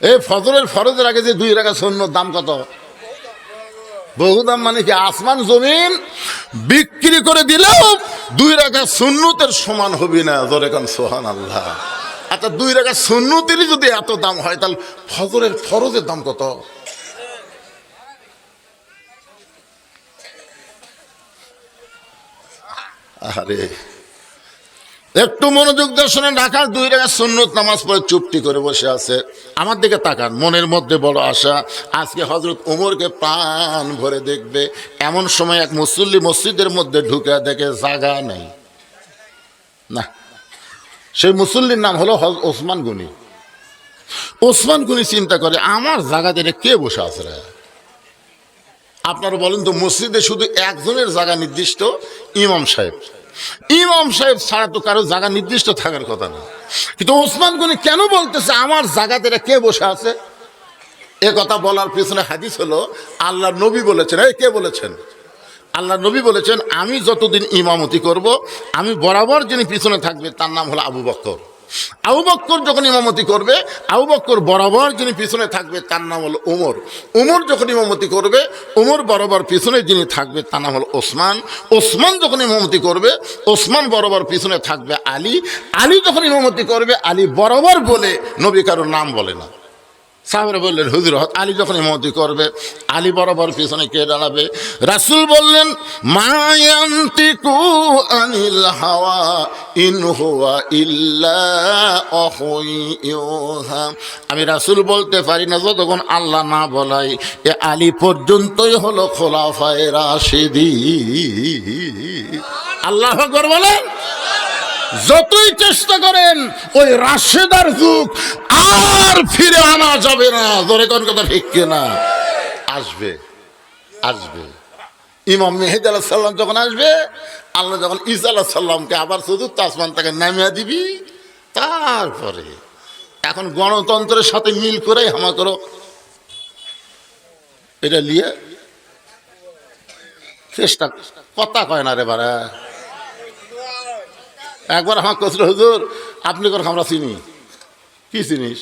এই ফজরের ফরজের আগে যে 2 রাকাত সুন্নত দাম কত? বহু দাম। মানে কি আসমান জমিন বিক্রি করে দিলেও 2 রাকাত সুন্নতের সমান হবে না। জোরে কান সুবহানাল্লাহ। আচ্ছা 2 রাকাত সুন্নতেরই যদি এত দাম হয়, তাহলে ফজরের ফরজের দাম কত? আরে একটু মনোযোগ দর্শনে ঢাকার 2 রাকাত সুন্নত নামাজ পড়ে চুপটি করে বসে আছে। আমার দিকে তাকান, মনের মধ্যে বড় আশা, আজকে হযরত ওমরকে প্রাণ ভরে দেখবে। এমন সময় এক মুসল্লি মসজিদের মধ্যে ঢুকে দেখে জায়গা নেই। না, সেই মুসল্লির নাম হলো ওসমান গনি। ওসমান গনি চিন্তা করে, আমার জায়গা দিয়ে কে বসে আছে রে? আপনারা বলেন তো, মসজিদে শুধু একজনের জায়গা নির্দিষ্ট, ইমাম সাহেব। ইমাম সাহেব ছাড়া তো কারো জায়গা নির্দিষ্ট থাকার কথা না। কিন্তু ওসমান গনি কেন বলতেছে আমার জায়গাতে কে বসে আছে? এ কথা বলার পিছনে হাদিস হলো, আল্লাহ নবী বলেছেন। এই কে বলেছেন? আল্লাহ নবী বলেছেন, আমি যতদিন ইমামতি করব, আমি বরাবর যিনি পিছনে থাকবে তার নাম হলো আবু বকর। আবু বকর যখন ইমামতি করবে, আবু বকর বরাবর যিনি পিছনে থাকবে তার নাম হলো ওমর। ওমর যখন ইমামতি করবে, ওমর বরাবর পিছনে যিনি থাকবে তার নাম হলো ওসমান। ওসমান যখন ইমামতি করবে, ওসমান বরাবর পিছনে থাকবে আলী। আলী যখন ইমামতি করবে, আলী বরাবর বলে নবী কারোর নাম বলে না। সাহাবারা বললেন, হুজুর আলী যখন ইমামতি করবে, আলী বরাবর পিছনে কে দাঁড়াবে? রাসূল বললেন, মা ইয়ানতিকু আনিল হাওয়া ইন হুয়া ইল্লা ওয়াহয়ুহা। আমি রাসূল বলতে পারি না যতক্ষণ আল্লাহ না বলাই। এ আলী পর্যন্তই হলো খোলাফায়ে রাশিদিন। আল্লাহু আকবার বলেন। যতই চেষ্টা করেন, ওই রাশেদার যুগ আর ফিরে আনা যাবে না। জোরে কোন কথা ঠিক কিনা? আসবে, আসবে। ইমাম মেহেদী আলাইহিস সালাম যখন আসবে, আল্লাহ যখন ঈসা আলাইহিস সালামকে আবার চতুর্থ আসমান থেকে নামিয়ে দিবি, তারপরে এখন গণতন্ত্রের সাথে মিল করে হামা করো, এটা নিয়ে চেষ্টা। কথা কয় না রে বারা। একবার আমার কছিল, হুজুর আপনি করে আমরা চিনি। কি চিনিস?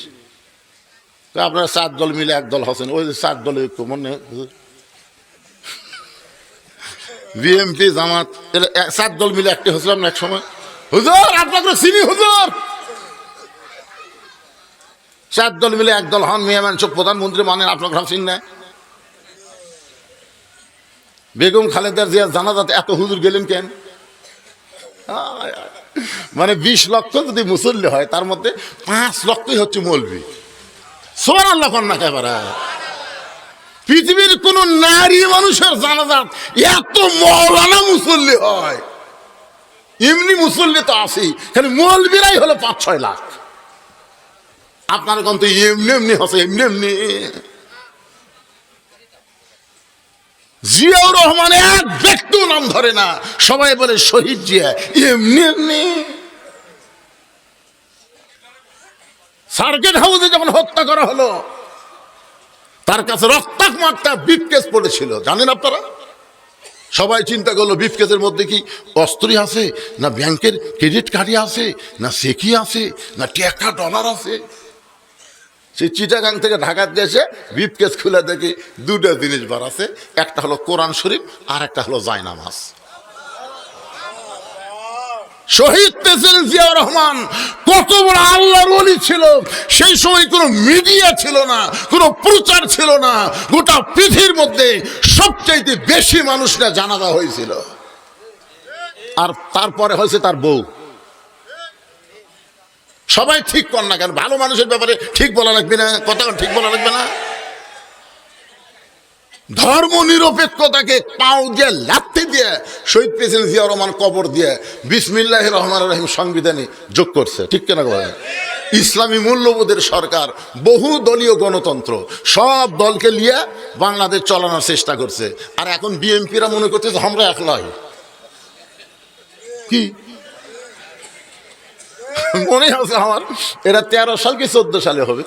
আপনারা 4 দল মিলে এক দল হচ্ছেন। ওই যে 4 দলে মনে বিএমপি জামাত 4 দল মিলে একটি হচ্ছিলাম না এক সময়। হুজুর আপনাকে চিনি, হুজুর 4 দল মিলে এক দল হন, মেয়ে মানুষ প্রধানমন্ত্রী মানেন, আপনার ঘর চিন না। বেগম খালেদার জিয়া জানাজাতে এত হুজুর গেলেন কেন? মানে 20 লক্ষ যদি মুসল্লি হয়, তার মধ্যে 5 লক্ষই হচ্ছে মৌলবি। সুবহানাল্লাহ কন্যা কেবারা। পৃথিবীর কোন নারী মানুষের জানাজাত এত মৌলানা মুসল্লি হয়? এমনি মুসল্লি তো আছেই, খালি মৌলবিরাই হলো 5-6 লাখ। আপনার কিন্তু এমনি এমনি হচ্ছে, এমনি এমনি। জিয়াউর রহমান এক ব্যক্তিও নাম ধরে না, সবাই বলে শহীদ জিয়া। এমনি এমনি সার্কিট হাউসে যখন হত্যা করা হলো, তার কাছে রক্তাক্ত একটা ব্রিফকেস পড়েছিল, জানেন আপনারা? সবাই চিন্তা করলো ব্রিফকেসের মধ্যে কি অস্ত্রই আছে, না ব্যাংকের ক্রেডিট কার্ডই আছে, না চেকি আছে, না টাকা ডলার আছে। সেই চিটাগাং থেকে ঢাকার দেশে ব্রিফকেস খুলে দেখি 2টা জিনিস বার আছে। একটা হলো কোরআন শরীফ, আর একটা হলো জায়নামাজ। শহীদ প্রেসিডেন্ট জিয়াউর রহমান কত বড় আল্লাহর ওলি ছিল। সেই সময় কোনো মিডিয়া ছিল না, কোনো প্রচার ছিল না। গোটা পৃথিবীর মধ্যে সবচাইতে বেশি মানুষরা জানাজা হয়েছিল। আর তারপরে হয়েছে তার বউ। সবাই ঠিক কর না কেন, ভালো মানুষের ব্যাপারে ঠিক বলা লাগবে না? কথা ঠিক বলা লাগবে না? ধর্ম নিরপেক্ষতাকে পাও দিয়ে লাথি দিয়ে শহীদ প্রেসিডেন্ট জিয়াউর রহমান কবর দিয়ে বিসমিল্লাহির রহমানির রহিম সংবিধানে যোগ করছে। ঠিক কেনা বলে? ইসলামী মূল্যবোধের সরকার, বহু দলীয় গণতন্ত্র, সব দলকে নিয়ে বাংলাদেশ চালানোর চেষ্টা করছে। আর এখন বিএনপিরা মনে করছে যে আমরা একলাই। কি মনে আছে আমার, এটা 13 সাল কি 14 সালে হবে।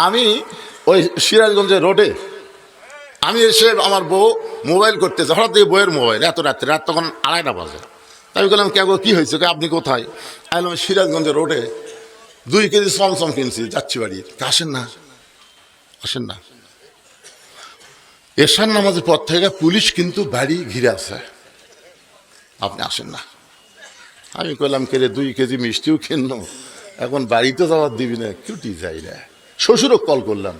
আমি ওই সিরাজগঞ্জের রোডে আমি এসে, আমার বউ মোবাইল করতেছে, হঠাৎ এই বইয়ের মোবাইল, এত রাত্রে, রাত তখন 2:30 বাজে। তাই বললাম কে গো, কি হয়েছে? আপনি কোথায়? আইলাম সিরাজগঞ্জের রোডে 2 কেজি চমচম কিনছি, যাচ্ছি বাড়ি। আসেন না। আসেন না। এশার নামাজের পর থেকে পুলিশ কিন্তু বাড়ি ঘিরে আছে, আপনি আসেন না। আমি কইলাম কে রে, 2 কেজি মিষ্টিও কিনল, এখন বাড়িতে যাওয়ার দিবি না, কিউটি যাই না। শ্বশুরও কল করলাম,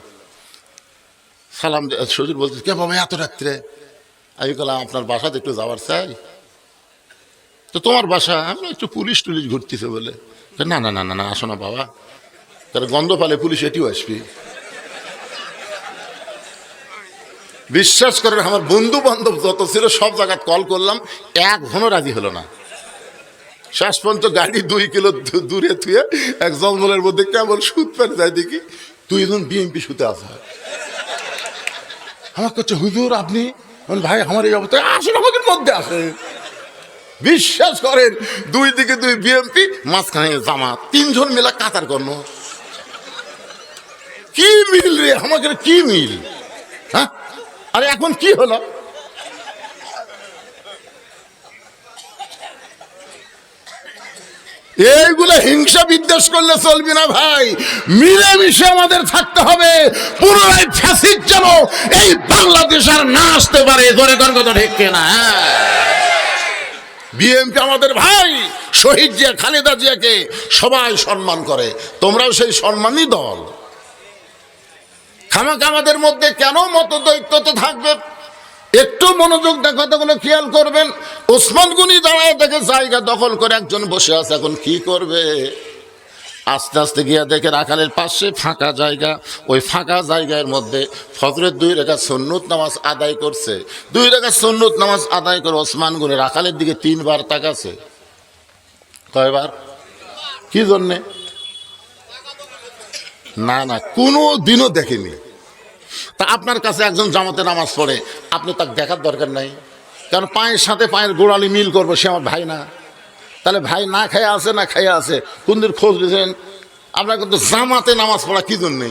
সালাম, শ্বশুর বলছে কে বাবা এত রাত্রে? আমি বললাম আপনার বাসাতে একটু যাওয়ার চাই। তো তোমার বাসা? আমি একটু পুলিশ টুলিশ ঘুরতেছে বলে। না না না না না, আসো না বাবা, তাহলে গন্ধ পালে পুলিশ এটিও আসবি। বিশ্বাস করেন, আমার বন্ধু বান্ধব যত ছিল সব জায়গায় কল করলাম, এক ঘনও রাজি হলো না। শেষ পর্যন্ত গাড়ি 2 কিলো দূরে থুয়ে এক জঙ্গলের মধ্যে কেমন সুদ পেরে যায় দেখি 2 জন বিএমপি শুতে আসা। আমার কাছে হুজুর আপনি? ভাই আমার এই অবস্থায় আসেন, আমাদের মধ্যে আসে। বিশ্বাস করেন, 2 দিকে 2 বিএমপি, মাঝখানে জামাত, 3 জন মিলা কাতার কর্ম। কি মিল রে আমাকে, কি মিল? হ্যাঁ, আরে এখন কি হলো? এইগুলো হিংসা বিদ্বেষ করলে চলবে না ভাই, মিলেমিশে আমাদের থাকতে হবে। পুনরায় ফ্যাসিস্ট যেন এই বাংলাদেশ আর না আসতে পারে। ধরে কোন কথা ঠিক না? বিএনপি আমাদের ভাই, শহীদ জিয়া, খালেদা জিয়াকে সবাই সম্মান করে, তোমরাও সেই সম্মানী দল। খামাখা আমাদের মধ্যে কেন মতদ্বৈততা থাকবে? একটু মনোযোগ দিয়ে কথাগুলো খেয়াল করবেন। ওসমান গনি দাঁড়ায় দেখে জায়গা দখল করে একজন বসে আছে, এখন কি করবে? আস্তে আস্তে গিয়া দেখে রাখালের পাশে ফাঁকা জায়গা, ওই ফাঁকা জায়গার মধ্যে ফজরের 2 রাকাত সুন্নত নামাজ আদায় করছে। 2 রাকাত সুন্নত নামাজ আদায় করে ওসমান গনি রাখালের দিকে 3 বার তাকাছে। কয়বার? কি জন্যে? না না, কোনো দিনও দেখেনি। তা আপনার কাছে একজন জামাতে নামাজ পড়ে, আপনি তাকে দেখার দরকার নাই, কারণ পায়ের সাথে পায়ের গোড়ালি মিল করবো, সে আমার ভাই না। তাহলে ভাই না খাইয়া আছে না খাইয়া আছে, কোনদিন খোঁজ নিয়েছেন? আপনার কিন্তু জামাতে নামাজ পড়া কি জন্যে?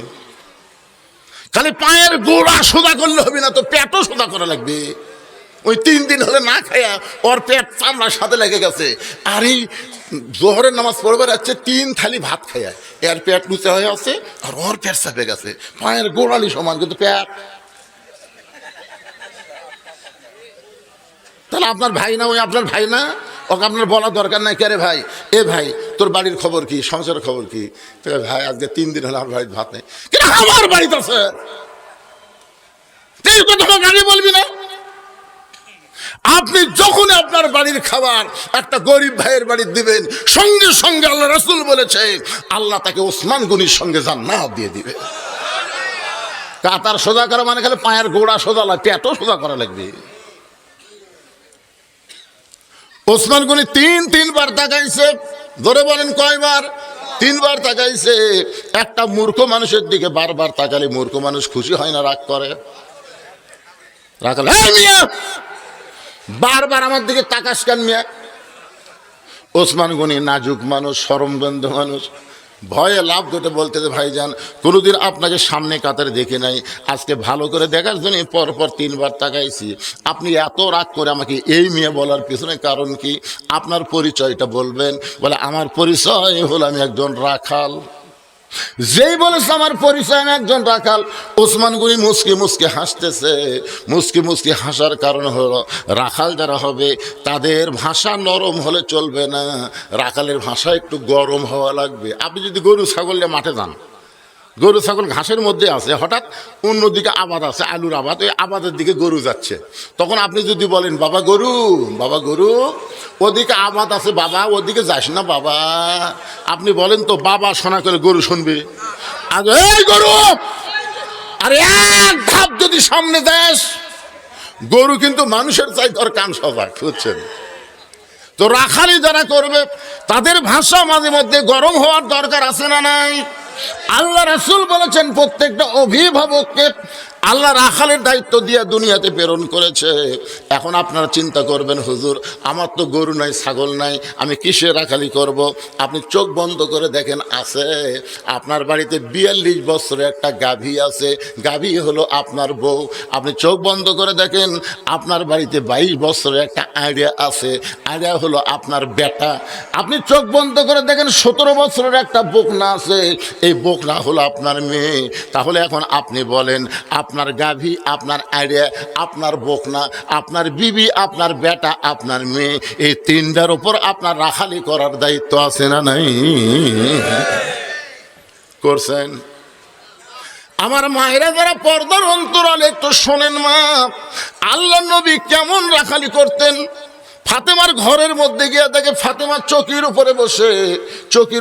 খালি পায়ের গোড়া সোজা করলে হবে না তো, পেটও সোজা করা লাগবে। ওই 3 দিন হলে না খাইয়া ওর পেট চামড়ার সাথে লেগে গেছে, আর এই জোহরের নামাজ পড়বে যাচ্ছে 3 থালি ভাত খাইয়া, এর পেট লুচে হয়ে আছে আর ওর পেট চাপে গেছে। পায়ের গোড়ালি সমান কিন্তু পেট। তাহলে আপনার ভাই না? ওই আপনার ভাই না? ওকে আপনার বলা দরকার নাই, কে রে ভাই, এ ভাই তোর বাড়ির খবর কি, সংসারের খবর কি? ভাই আজকে 3 দিন হলে আমার বাড়ির ভাত নেই। কিন্তু আমার বাড়িতে আছে, তুই কথা গাড়ি বলবি না? আপনি যখন আপনার বাড়ির খাবার একটা গরিব ভাইয়ের বাড়ির দিবেন, সঙ্গে সঙ্গে আল্লাহ রাসূল বলেছে আল্লাহ তাকে ওসমান গনির সঙ্গে জান্নাত দিয়ে দিবে। কাতার সোজা করা মানে খালি পায়ের গোড়া সোজা লাগবে, পেটও সোজা করা লাগবে। ওসমান গনি 3 বার তাকাইছে। ধরে বলেন কয়বার? 3 বার তাকাইছে। একটা মূর্খ মানুষের দিকে বারবার তাকালে মূর্খ মানুষ খুশি হয় না, রাগ করে? রাখাল, এই মিয়া বারবার আমার দিকে তাকাস কেন মিয়া? ওসমান গনি নাজুক মানুষ, শরমবন্ধ মানুষ, ভয়ে লাভ ধরে বলতে ভাইজান কোনোদিন আপনাকে সামনে কাতারে দেখে নাই, আজকে ভালো করে দেখার জন্য পরপর 3 বার তাকাইছি। আপনি এত রাগ করে আমাকে এই মেয়ে বলার পিছনে কারণ কি? আপনার পরিচয়টা বলবেন। বলে আমার পরিচয় হলো আমি একজন রাখাল। যেই বলেছে আমার পরিচয় আমি একজন রাখাল, ওসমান গনি মুচকি মুচকি হাসতেছে। মুচকি মুচকি হাসার কারণ হলো রাখাল যারা হবে তাদের ভাষা নরম হলে চলবে না, রাখালের ভাষা একটু গরম হওয়া লাগবে। আপনি যদি গরু ছাগল নিয়ে মাঠে যান, গরু ছাগল ঘাসের মধ্যে আছে, হঠাৎ অন্যদিকে আবাদ আছে, আলুর আবাদ, ওই আবাদের দিকে গরু যাচ্ছে, তখন আপনি যদি বলেন বাবা গরু, বাবা গরু, ওদিকে আবাদ আছে বাবা, ওদিকে যাস না বাবা, আপনি বলেন তো বাবা শোনা করে গরু শুনবে? আগে এই গরু, আর এক ধাপ যদি সামনে যাস, গরু কিন্তু মানুষের চাই তোর কান সজাগ, বুঝছেন তো? রাখালি যারা করবে তাদের ভাষা মাঝে মধ্যে গরম হওয়ার দরকার আছে না নাই? আল্লাহ রাসূল বলেছেন প্রত্যেকটা অভিভাবককে আল্লাহ রাখালের দায়িত্ব দিয়ে দুনিয়াতে প্রেরণ করেছে। এখন আপনারা চিন্তা করবেন হুজুর আমার তো গরু নাই, ছাগল নাই, আমি কিসে রাখালি করব? আপনি চোখ বন্ধ করে দেখেন, আছে আপনার বাড়িতে 42 বছরের একটা গাভী আছে, গাভী হলো আপনার বউ। আপনি চোখ বন্ধ করে দেখেন আপনার বাড়িতে 22 বছরের একটা আইডিয়া আছে, আইডিয়া হলো আপনার বেটা। আপনি চোখ বন্ধ করে দেখেন 17 বছরের একটা বকনা আছে, এই বকনা হলো আপনার মেয়ে। তাহলে এখন আপনি বলেন, আপনার গাভী, আপনার আইডিয়া, আপনার বকনা, আপনার বিবি, আপনার বেটা, আপনার মেয়ে, এই তিনটার উপর আপনার রাখালি করার দায়িত্ব আছে না নাই? করছেন? আমার মায়েরা যারা পর্দার অন্তরালে একটু শোনেন মা, আল্লাহ নবী কেমন রাখালি করতেন। ফাতেমার ঘরের মধ্যে গিয়ে দেখে ফাতেমা চকির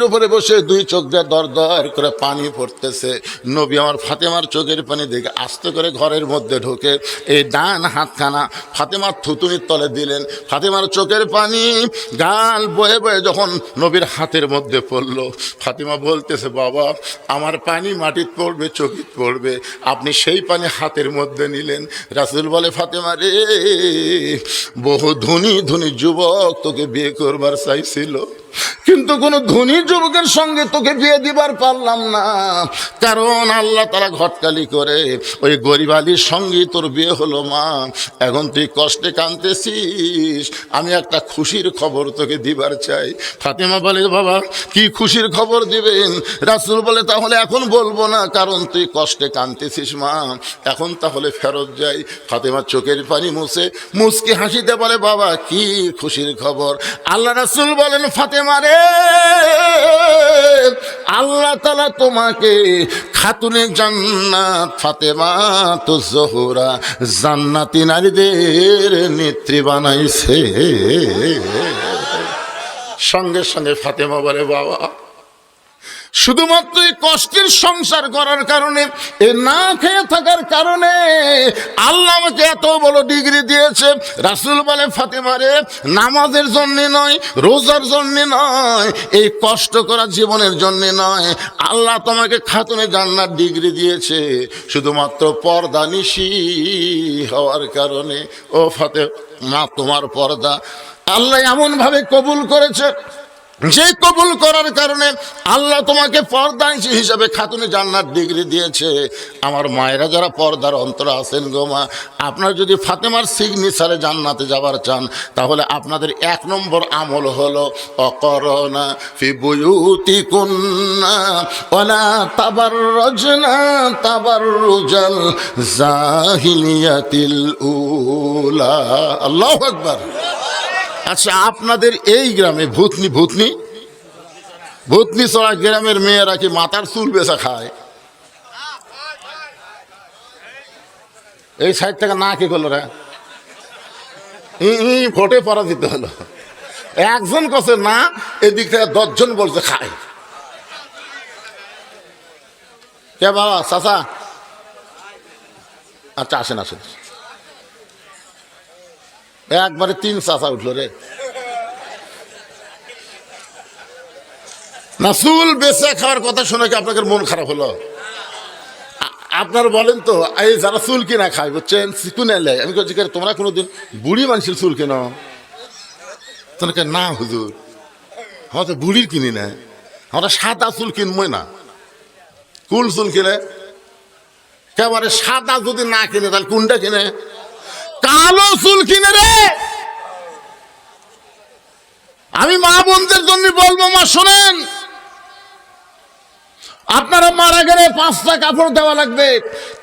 উপরে বসে দুই চোখ দিয়ে দর দর করে পানি পড়তেছে। নবী আমার ফাতেমার চোখের পানি দেখে আস্তে করে ঘরের মধ্যে ঢোকে এই ডান হাতখানা ফাতেমার থুতুনির তলে দিলেন। ফাতেমার চোখের পানি গাল বয়ে বয়ে যখন নবীর হাতের মধ্যে পড়লো, ফাতেমা বলতেছে, বাবা আমার পানি মাটিতে পড়বে, চকিত পড়বে, আপনি সেই পানি হাতের মধ্যে নিলেন। রাসূল বলে, ফাতেমা রে, বহু ধনী যুবক তোকে বিয়ে করবার চাইছিল, কিন্তু কোন ধনী যুবকের সঙ্গে তোকে বিয়ে দিবার পারলাম না, কারণ আল্লাহ তাআলা ঘটকালি করে ওই গরিব আলীর সঙ্গে তোর বিয়ে হলো। মা এখন তুই কষ্টে কাঁদতেছিস, আমি একটা খুশির খবর তোকে দিবার চাই। ফাতেমা বলে, বাবা কি খুশির খবর দিবেন? রাসূল বলে, তাহলে এখন বলবো না, কারণ তুই কষ্টে কাঁদতেছিস। মা এখন তাহলে ফেরত যাই। ফাতেমার চোখের পানি মুসকে হাসিতে বলে, বাবা কি খুশির খবর? আল্লাহ রাসূল বলেন, ফাতেমা রে, আল্লাহ তাআলা তোমাকে খাতুনে জান্নাত ফাতেমা তো জোহরা জান্নাতি নারীদের নেত্রী বানাইছে। সঙ্গে সঙ্গে ফাতেমা বলে, বাবা শুধুমাত্র এই কষ্টের সংসার করার কারণে, এ না খেয়ে থাকার কারণে আল্লাহ আমাকে এত বড় ডিগ্রি দিয়েছে। রাসূল বলে, ফাতেমা রে, নামাজের জন্য নয়, রোজার জন্য নয়, এই কষ্ট করা জীবনের জন্য নয়, আল্লাহ তোমাকে খাতুনে জান্নাত ডিগ্রি দিয়েছে শুধুমাত্র পর্দানিশী হওয়ার কারণে। ও ফাতেমা, তোমার পর্দা আল্লাহ এমনভাবে কবুল করেছে, যে কবুল করার কারণে আল্লাহ তোমাকে পর্দানিশী হিসাবে খাতুনে জান্নাত ডিগ্রি দিয়েছে। আমার মায়েরা যারা পর্দার অন্তরে আছেন গো মা, আপনারা যদি ফাতেমার সিগনেচারে জান্নাতে যাবার চান, তাহলে আপনাদের 1 নম্বর আমল হলো অকরনা ফি বুয়ুতিকুন্না ওয়ালা তাবাররাজনা তাবাররুজাল জাহিলিয়াতিল উলা। আল্লাহু আকবার। আচ্ছা, আপনাদের এই গ্রামে ভূতনি ছড়া গ্রামের মেয়েরা কি মাথার চুল বেচা খায়? এই সাইড থেকে না কি করলো রে, ভোটে পরাজিত হলো। একজন কছে না, এদিক থেকে 10 জন বলছে খায়। কে বাবা চাচা? আচ্ছা আসেন। একবারে 3 চাচা উঠলো রে। না, চুল বেচে খাওয়ার কথা শুনে কি আপনাদের মন খারাপ হলো? আপনারা বলেন তো, এই যারা চুল কিনা খায়, বুঝছেন, চিকুন এলে, আমি বলছি তোমরা কোনোদিন বুড়ি মানুষের চুল কেন? তোকে না হুজুর, আমরা তো বুড়ির কিনি না, আমরা সাদা চুল কিনবই না। কুল চুল কিনে একেবারে সাদা যদি না কিনে, তাহলে কোনটা কিনে? কালো চুল কিনে রে। আমি মা বোনদের জন্য বলবো, মা শোনেন, আপনারা মারা গেলে 5টা কাপড় দেওয়া লাগবে,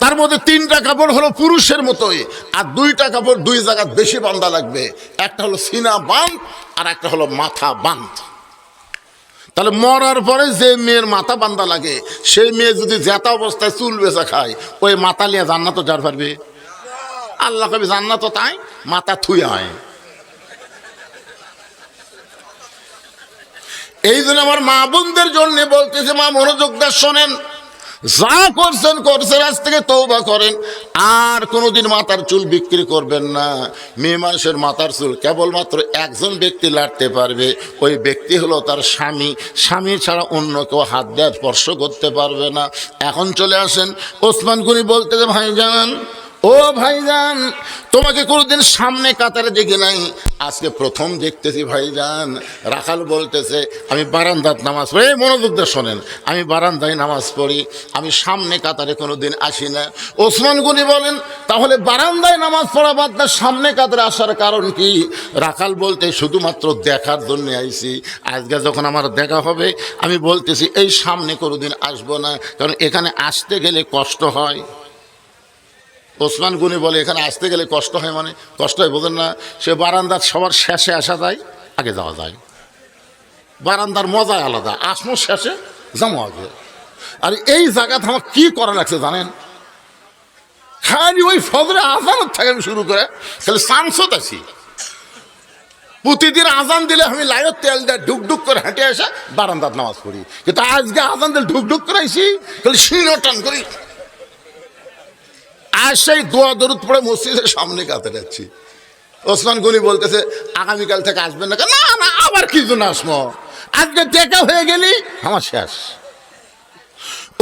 তার মধ্যে 3টা কাপড় হলো পুরুষের মতোই, আর 2টা কাপড় 2 জায়গা বেশি বাঁধা লাগবে। একটা হলো সিনা বাঁধ, আর একটা হলো মাথা বাঁধ। তাহলে মরার পরে যে মেয়ের মাথা বাঁধা লাগে, সেই মেয়ে যদি জেতা অবস্থায় চুল বেচা খায়, ওই মাথা নিয়ে জান্নাত যার পারবে? আল্লাহ কবি জান্নাত তাই মাথা থুয়ে হয়। এই জন্য আমার মা বোনদের জন্য বলতেছে, মা মনোযোগ দিয়ে শোনেন, যা করছেন আজ থেকে তওবা করেন, আর কোনোদিন মাথার চুল বিক্রি করবেন না। মেয়ে মানুষের মাথার চুল কেবলমাত্র একজন ব্যক্তি লাড়তে পারবে, ওই ব্যক্তি হলো তার স্বামী ছাড়া অন্য কেউ হাত দেওয়ার স্পর্শ করতে পারবে না। এখন চলে আসেন, ওসমান গনি বলতেছে, ভাইজান ও ভাইজান, তোমাকে কোনোদিন সামনে কাতারে দেখি নাই, আজকে প্রথম দেখতেছি ভাইজান। রাখাল বলতেছে আমি বারান্দাত নামাজ পড়ি, মনোযোগ দিয়ে শোনেন, আমি বারান্দায় নামাজ পড়ি, আমি সামনে কাতারে কোনোদিন আসি না। ওসমান গনি বলেন তাহলে বারান্দায় নামাজ পড়া বাদ না সামনে কাতারে আসার কারণ কি? রাখাল বলতে শুধুমাত্র দেখার জন্য আইছি, আজকে যখন আমার দেখা হবে আমি বলতেছি এই সামনে কোনোদিন আসবো না, কারণ এখানে আসতে গেলে কষ্ট হয়। ওসমান গনি বলে এখানে আসতে গেলে কষ্ট হয়, মানে কষ্ট হয় বোঝেন না? সে বারান্দার সবার শেষে আসা যায়, আগে যাওয়া যায়, বারান্দার মজা আলাদা, আসমো শেষে যাবো আগে। আর এই জায়গাতে আমার কি করা লাগছে জানেন? খালি ওই ফজরে আজান থেকে শুরু করে খালি সাংসদ আছি, প্রতিদিন আজান দিলে আমি লাইয়ের তেল দিয়ে ঢুকঢুক করে হেঁটে এসে বারান্দার নামাজ পড়ি, কিন্তু আজকে আজান দিলে ঢুকঢুক করে আইসি খালি শিনো টান করি, আর সেই দোয়া দরুদ পড়ে মসজিদের সামনে কাতে যাচ্ছি। ওসমান গনি বলতেছে আগামীকাল থেকে আসবেন না? না না, আবার কি জন্য আসবো, আজকে দেখা হয়ে গেলি আমার শেষ।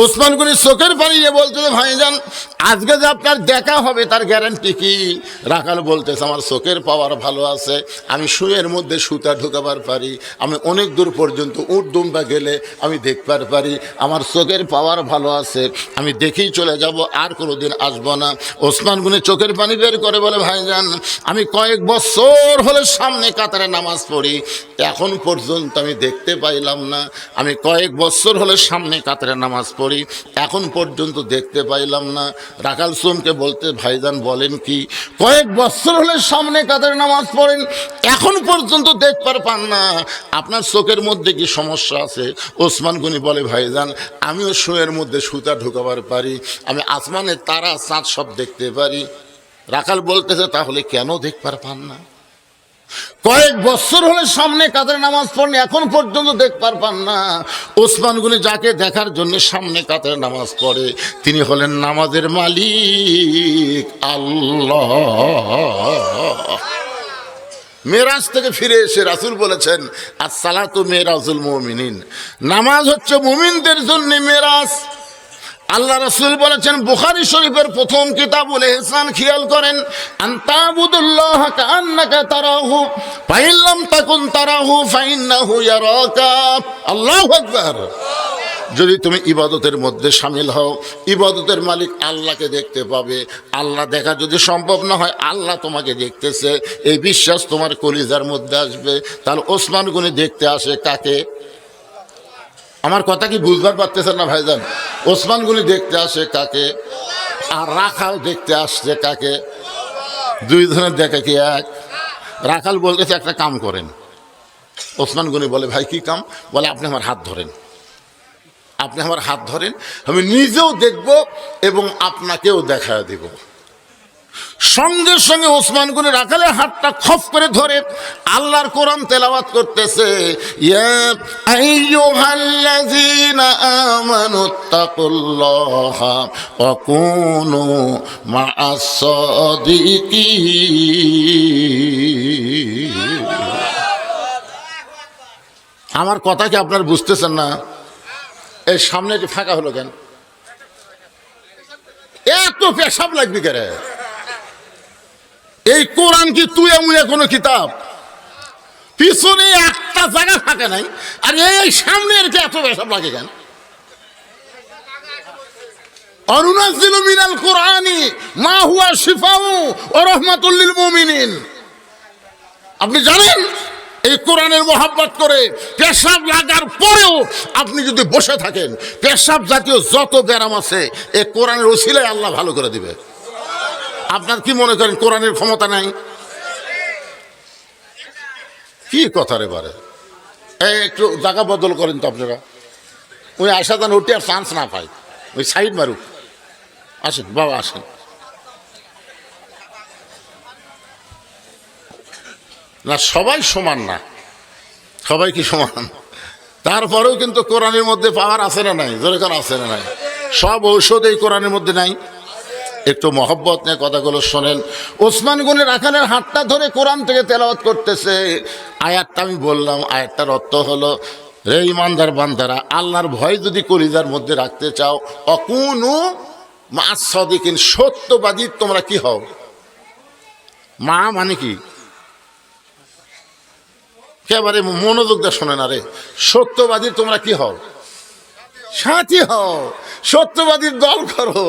ওসমান গনি চোখের পানি দিয়ে বলতেছে ভাইজান আজকে যে আপনার দেখা হবে তার গ্যারান্টি কি? রাখাল বলতেছে আমার চোখের পাওয়ার ভালো আছে, আমি শুয়ের মধ্যে সুতা ঢুকাবার পারি, আমি অনেক দূর পর্যন্ত উট দুম্বা গেলে আমি দেখবার পারি, আমার চোখের পাওয়ার ভালো আছে, আমি দেখেই চলে যাব, আর কোনোদিন আসবো না। ওসমান গনি চোখের পানি বের করে বলে ভাইজান আমি কয়েক বছর হলে সামনে কাতারে নামাজ পড়ি, এখন পর্যন্ত আমি দেখতে পাইলাম না, আমি কয়েক বছর হলে সামনে কাতারে নামাজ পড়ি, এখন পর্যন্ত দেখতে পাইলাম না। রাখাল সোমকে বলতে ভাইজান বলেন কি, কয়েক বছর হলে সামনে কাতারে নামাজ পড়েন, এখন পর্যন্ত দেখবার পান না, আপনার চোখের মধ্যে কি সমস্যা আছে? ওসমান গনি বলে ভাইজান আমিও শুয়ের মধ্যে সুতা ঢুকাবার পারি, আমি আসমানের তারা চাঁদ সব দেখতে পারি। রাখাল বলতেছে তাহলে কেন দেখবার পান না? কয়েক বছর হলে সামনে কাতারে নামাজ পড়েন, এখন পর্যন্ত দেখবার পান না। ওসমান গনি যাকে দেখার জন্য সামনে কাতারে নামাজ পড়ে তিনি হলেন নামাজের মালিক আল্লাহ। মেরাজ থেকে ফিরে এসে রাসূল বলেছেন আসসালাতু মেরাজুল মুমিনিন, নামাজ হচ্ছে মুমিনদের জন্য মেরাজ। আল্লাহ রাসূল বলেছেন বুখারী শরীফের প্রথম কিতাবুল ইহসান, খেয়াল করেন আনতাবুদুল্লাহ কাআন্নাকা তারাহু ফাইন লাম তাকুন তারাহু ফাইন্নাহু ইয়ারাকা। আল্লাহু আকবার। যদি তুমি ইবাদতের মধ্যে শামিল হও, ইবাদতের মালিক আল্লাহকে দেখতে পাবে, আল্লাহ দেখা যদি সম্ভব না হয় আল্লাহ তোমাকে দেখতেছে, এই বিশ্বাস তোমার কলিজার মধ্যে আসবে। তাহলে ওসমান গনি দেখতে আসে কাকে? আমার কথা কি বুঝবার পারতেছেন না ভাইজান? ওসমান গনি দেখতে আসে কাকে? আর রাখাল দেখতে আসছে কাকে? দুই ধরনের দেখা কি এক? রাখাল বলতেছে একটা কাম করেন। ওসমান গনি বলে ভাই কি কাম? বলে আপনি আমার হাত ধরেন, আপনি আমার হাত ধরেন, আমি নিজেও দেখব এবং আপনাকেও দেখা দেব। সঙ্গে সঙ্গে ওসমান গনি রাখালের হাতটা খপ করে ধরে আল্লাহর কোরআন তেলাওয়াত করতেছে, ইয়া আইয়ুহাল্লাযীনা আমানুত্তাকুল্লাহা ওয়া কুনু মা'আস সাদিকিন। আমার কথা কি আপনারা বুঝতেছেন না? এই সামনে যে ফাঁকা হলো কেন? এত পেশাব লাগবে কেন? এই কোরআন কি তুই এমন কোনো কিতাব? পিছনে একটা জায়গা থাকে নাই, আর এই সামনের কে এত পেশাব লাগে কেন? অনুনাজ্জিলু মিনাল কুরআনি মা হুয়া শিফাউ ওয়া রাহমাতুল লিল মুমিনিন। আপনি জানেন এই কোরআনের মোহাব্বত করে পেশাব লাগার পরেও আপনি যদি বসে থাকেন, পেশাব জাতীয় যত ব্যারাম আছে এই কোরআনের ওসিলায় আল্লাহ ভালো করে দিবে। আপনার কি মনে করেন কোরআনের ক্ষমতা নাই? কি কথা রে বারে, এই একটু জায়গা বদল করেন তো আপনারা। ওই আশাদান উঠে আর চান্স না পায়, ওই সাইড মারুক। আসেন বাবা আসেন। না সবাই সমান না, সবাই কি সমান? তারপরেও কিন্তু কোরআনের মধ্যে পাওয়ার আছে না নাই? জোরে কোন আছে না নাই? সব ঔষধ এই কোরআনের মধ্যে নাই। একটু মহব্বত নিয়ে কথাগুলো শোনেন। ওসমান গনি রাখালের হাতটা ধরে কোরআন থেকে তেলাওয়াত করতেছে। আয়াতটা আমি বললাম, আয়াতটার অর্থ হলো রে ইমানদার বান্দারা, আল্লাহর ভয় যদি কলিজার মধ্যে রাখতে চাও, অকুনু মা'আস সাদিকিন, সত্যবাদী তোমরা কি হও? মা মানে কি? একেবারে মনোযোগ দিয়ে শোনে না রে। সত্যবাদী তোমরা কি হও? সাথী হও, সত্যবাদীর দল করো।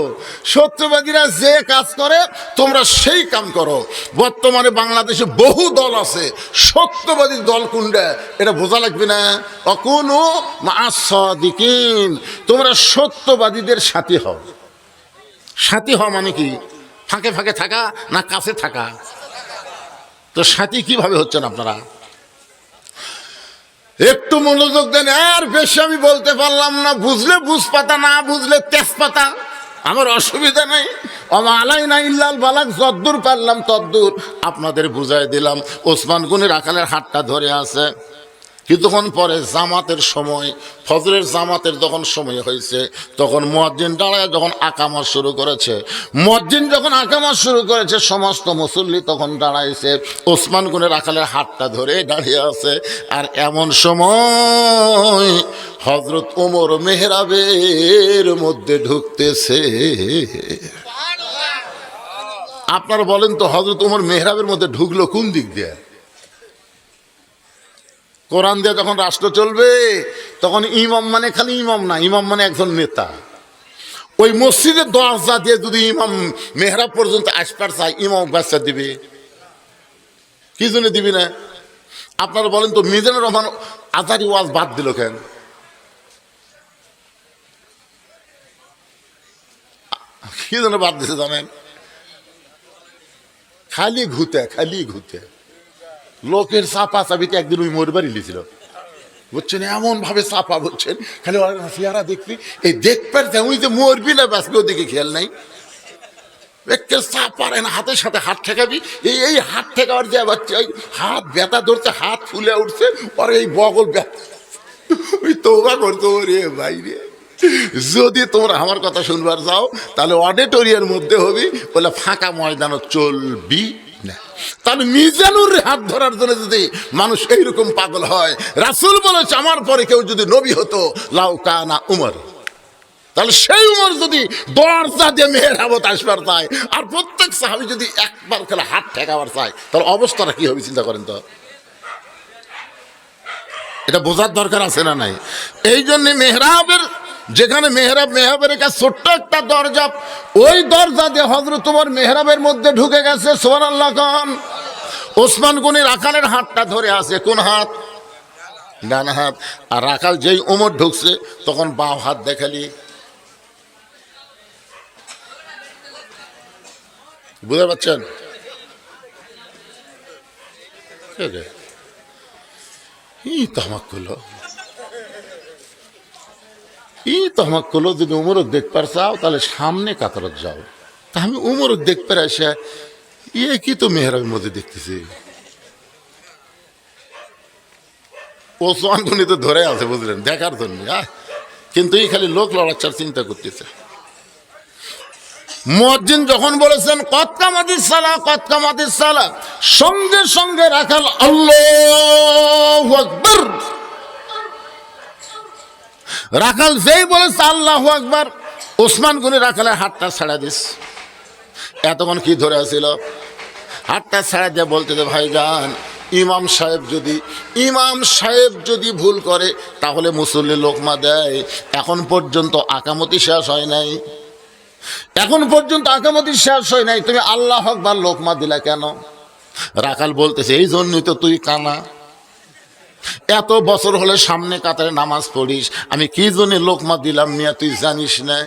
সত্যবাদীরা যে কাজ করে তোমরা সেই কাম করো। বর্তমানে বাংলাদেশে বহু দল আছে, সত্যবাদীর দল কোনটা এটা বোঝা লাগবে না। অকুনু মা'আস সাদিকিন, তোমরা সত্যবাদীদের সাথী হও। সাথী হওয়া মানে কি? ফাঁকে ফাঁকে থাকা না কাছে থাকা? তো সাথী কিভাবে হচ্ছেন আপনারা? একটু মনোযোগ দেন। আর বেশি আমি বলতে পারলাম না, বুঝলে বুঝপাতা, না বুঝলে তেজপাতা, আমার অসুবিধা নেই। আলাইনা ইল্লাল বালাগ, যদ্দূর পারলাম তদ্দূর আপনাদের বুঝাই দিলাম। ওসমান গনি রাখালের হাতটা ধরে আছে। কিছুক্ষণ পরে জামাতের সময়, ফজরের জামাতের যখন সময় হয়েছে, তখন মুয়াজ্জিন দাঁড়ায় যখন আকামত শুরু করেছে, মুয়াজ্জিন যখন আকামত শুরু করেছে, সমস্ত মুসল্লি তখন দাঁড়াইছে। ওসমান গনি রাখালের হাতটা ধরে দাঁড়িয়ে আছে। আর এমন সময় হযরত ওমর মেহরাবের মধ্যে ঢুকতেছে। আপনারা বলেন তো, হযরত ওমর মেহরাবের মধ্যে ঢুকলো কোন দিক দিয়ে? কোরআন দিয়ে যখন রাষ্ট্র চলবে, তখন ইমাম মানে খালি ইমাম না, ইমাম মানে একজন নেতা। ওই মসজিদের দরজা দিয়ে যদি ইমাম মেহরাব পর্যন্ত আসবার চায়, ইমাম বাচ্চা দিবে? কি জন্য দিবি না? আপনারা বলেন তো, মিজানুর রহমান আজারি ওয়াজ বাদ দিল কেন? কি জন্য বাদ দিছে জানেন? খালি ঘুতে লোকের চাপা চাপিতে একদিন ওই মোর বাড়ি লিছিল, বুঝছেন? এমন ভাবে চাপা, বুঝছেন? খালি চেহারা দেখবি, এই দেখবার ওই যে মরবি না বাঁচবি, ওদিকে খেয়াল নাই। চাপ পারে না, হাতের সাথে হাত ঠেকাবি, এই হাত ঠেকাবার যে বাচ্চা, ওই হাত ব্যথা ধরছে, হাত ফুলে উঠছে, পরে এই বগল ব্যথা, ওই তওবা করতে রে বাইরে। যদি তোমরা আমার কথা শুনবার যাও, তাহলে অডিটোরিয়ার মধ্যে হবি, বলে ফাঁকা ময়দানও চলবি না। তাহলে মিজানুর হাত ধরার জন্য যদি মানুষ এইরকম পাগল হয়, রাসূল বলেছে আমার পরে কেউ যদি নবী হতো, লাউ কানা উমর, তাহলে সেই উমর যদি দরজা দিয়ে মেহরাবত আসবার চায়, আর প্রত্যেক সাহাবী যদি একবার খেলে হাত ঠেকাবার চায়, তাহলে অবস্থাটা কি হবে চিন্তা করেন তো। এটা বোঝার দরকার আছে না নাই? এই জন্য মেহরাবের, যেখানে মেহরাবের কাছে ছোট্ট একটা দরজা, ওই দরজা দিয়ে হযরত ওমর মেহরাবের মধ্যে ঢুকে গেছে। সুবহানাল্লাহ খান। ওসমান গনি রাখালের হাতটা ধরে আছে। কোন হাত? ডান হাত। আর রাখাল যেই ওমর ঢুকছে, তখন বাম হাত দেখালি। বুঝতে পারছেন? তমাক করলো যদি উমরক দেখবার চাও, তাহলে সামনে কাতারত যাও। তা আমি উমরক দেখবার আসে, কি তো মেহরাবের মধ্যে দেখতেছি। ওসমান গনি তো ধরে আছে, বুঝলেন, দেখার জন্য। কিন্তু এই খালি লোক লড়াচ্ছার চিন্তা করতেছে। মুয়াজ্জিন যখন বলেছেন কদ কামাতিস সালাহ, কদ কামাতিস সালাহ, সঙ্গে সঙ্গে রাখাল আল্লাহু আকবার। রাখাল যেই বলেছে আল্লাহু আকবার, ওসমান গনি রাখালের হাতটা ছাড়া দিস। এতক্ষণ কি ধরে আছিল? হাতটা ছাড়া দিয়ে বলতে দে, ভাইজান, ইমাম সাহেব যদি ভুল করে, তাহলে মুসল্লি লোকমা দেয়। এখন পর্যন্ত আকামতি শেষ হয় নাই, তুমি আল্লাহু আকবার লোকমা দিলা কেন? রাখাল বলতেছে, এই জন্যই তো তুই কানা। এত বছর হলে সামনে কাতারে নামাজ পড়িস, আমি কি জন্য লোকমা দিলাম মিয়া তুই জানিস না?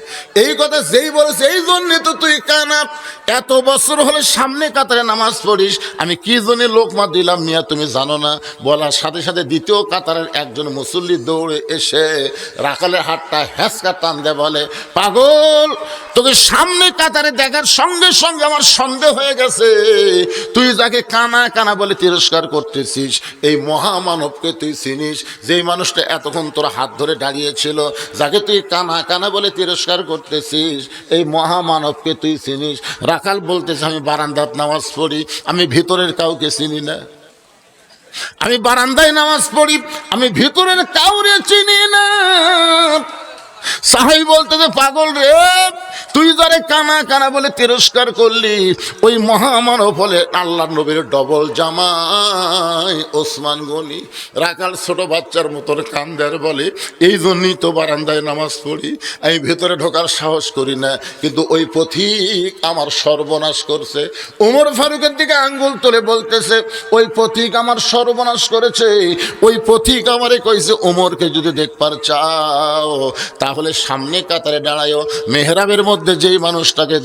এই কথা যেই বলেছে, এই জন্য তো তুই কানা। এত বছর হলে সামনে কাতারে নামাজ পড়িস, আমি কি জন্য লোকমা দিলাম মিয়া তুমি জানো না? বলার সাথে সাথে দ্বিতীয় কাতারের একজন মুসল্লি দৌড়ে এসে রাখালের হাতটা হ্যাঁচকা টান দেয়, বলে, পাগল, তোকে সামনে কাতারে দেখার সঙ্গে সঙ্গে আমার সন্দেহ হয়ে গেছে, তুই যাকে কানা কানা বলে তিরস্কার করতেছিস, এই মহামানবকে তুই চিনিস? যেই মানুষটা এতক্ষণ তোর হাত ধরে দাঁড়িয়েছিল, যাকে তুই কানা কানা বলে তিরস্কার করতেছিস, এই মহামানবকে তুই চিনিস? রাখাল বলতেছে, আমি বারান্দাত নামাজ পড়ি, আমি ভিতরের কাউকে চিনি না। আমি বারান্দায় নামাজ পড়ি, আমি ভিতরের কাউরে চিনি না। সাহাবী বলতেছে, পাগল রে, তুই যারে কানা কানা বলে তিরস্কার করলি, ওই মহামানব হলে আল্লাহ নবীর ডবল জামাই ওসমান গনি। রাখাল ছোট বাচ্চার মতন কান্দার বলে, এই জন্যই তো বারান্দায় নামাজ পড়ি, আমি ভেতরে ঢোকার সাহস করি না, কিন্তু ওই পথিক আমার সর্বনাশ করছে। ওমর ফারুকের দিকে আঙ্গুল তুলে বলতেছে, ওই পথিক আমার সর্বনাশ করেছে। ওই পথিক আমারে কইছে, ওমরকে যদি দেখবার চাও তাহলে সামনে কাতারে দাঁড়ায়ও, মেহরাবের মধ্যে যেই মানুষটাকে